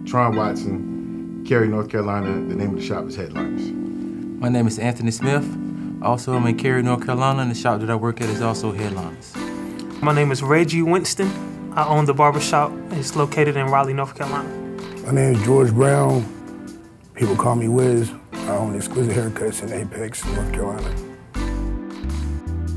Tron Watson, Cary, North Carolina. The name of the shop is Headliners. My name is Anthony Smith. Also, I'm in Cary, North Carolina, and the shop that I work at is also Headliners. My name is Reggie Winston. I own the Barbershop. It's located in Raleigh, North Carolina. My name is George Brown. People call me Wiz. I own Exquisite Haircuts in Apex, North Carolina.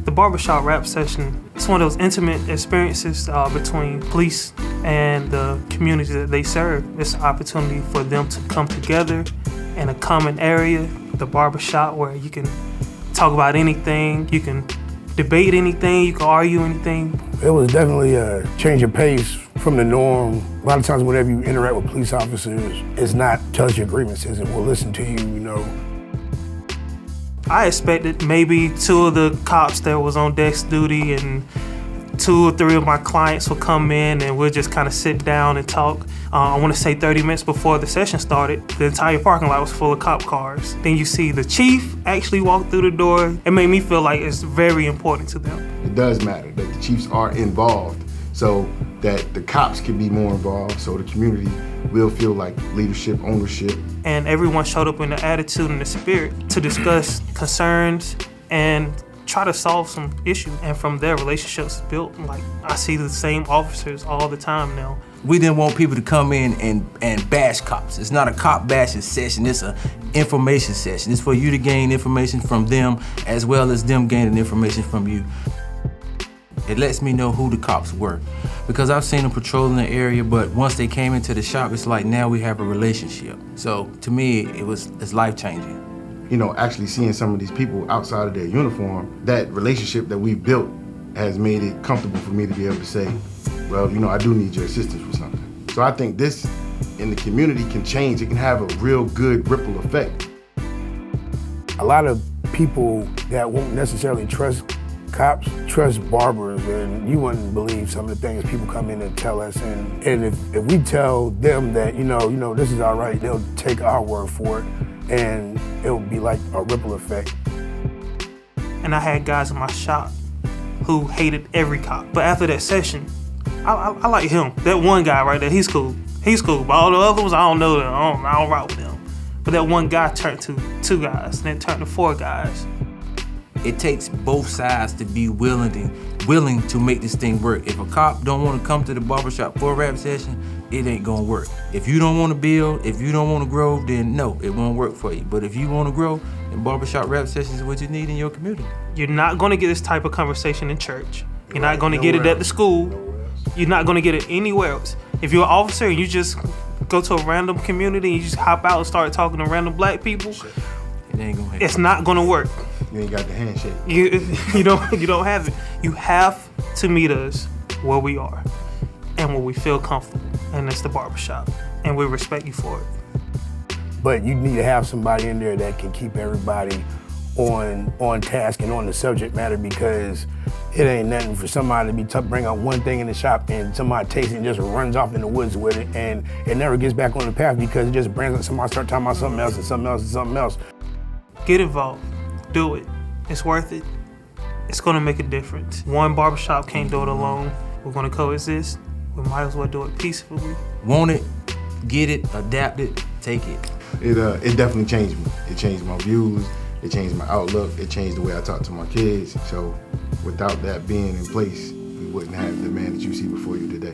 The Barbershop rap session, it's one of those intimate experiences between police and the community that they serve. It's an opportunity for them to come together in a common area, the barbershop, where you can talk about anything, you can debate anything, you can argue anything. It was definitely a change of pace from the norm. A lot of times whenever you interact with police officers, it's not tell us your grievances and we'll listen to you, you know. I expected maybe 2 of the cops that was on desk duty and 2 or 3 of my clients would come in and we'll just kind of sit down and talk. I want to say 30 minutes before the session started, the entire parking lot was full of cop cars. Then you see the chief actually walk through the door. It made me feel like it's very important to them. It does matter that the chiefs are involved so that the cops can be more involved, so the community will feel like leadership, ownership. And everyone showed up in the attitude and the spirit to discuss concerns and try to solve some issues. And from there, relationships built. Like, I see the same officers all the time now. We didn't want people to come in and bash cops. It's not a cop bashing session, it's an information session. It's for you to gain information from them as well as them gaining information from you. It lets me know who the cops were, because I've seen them patrolling the area, but once they came into the shop, it's like now we have a relationship. So to me, it's life-changing. You know, actually seeing some of these people outside of their uniform, that relationship that we built has made it comfortable for me to be able to say, well, you know, I do need your assistance with something. So I think this in the community can change. It can have a real good ripple effect. A lot of people that won't necessarily trust cops trust barbers, and you wouldn't believe some of the things people come in and tell us. And if we tell them that, you know, this is all right, they'll take our word for it, and it'll be like a ripple effect. And I had guys in my shop who hated every cop. But after that session, I like him. That one guy right there, he's cool. He's cool. But all the other ones, I don't know them. I don't rock with them. But that one guy turned to 2 guys, and then turned to 4 guys. It takes both sides to be willing to make this thing work. If a cop don't want to come to the barbershop for a rap session, it ain't gonna work. If you don't want to build, if you don't want to grow, then no, it won't work for you. But if you want to grow, then barbershop rap sessions is what you need in your community. You're not gonna get this type of conversation in church. You're not gonna get it at the school. You're not gonna get it anywhere else. If you're an officer and you just go to a random community and you just hop out and start talking to random black people, it ain't gonna happen. It's not gonna work. You ain't got the handshake. You don't have it. You have to meet us where we are and where we feel comfortable, and it's the barbershop, and we respect you for it. But you need to have somebody in there that can keep everybody on task and on the subject matter, because it ain't nothing for somebody to bring out one thing in the shop and somebody takes it and just runs off in the woods with it, and it never gets back on the path because it just brings up somebody start talking about something else and something else and something else. Get involved. Do it. It's worth it. It's gonna make a difference. One barbershop can't do it alone. We're gonna coexist. We might as well do it peacefully. Want it, get it, adapt it, take it. It definitely changed me. It changed my views. It changed my outlook. It changed the way I talk to my kids. So without that being in place, we wouldn't have the man that you see before you today.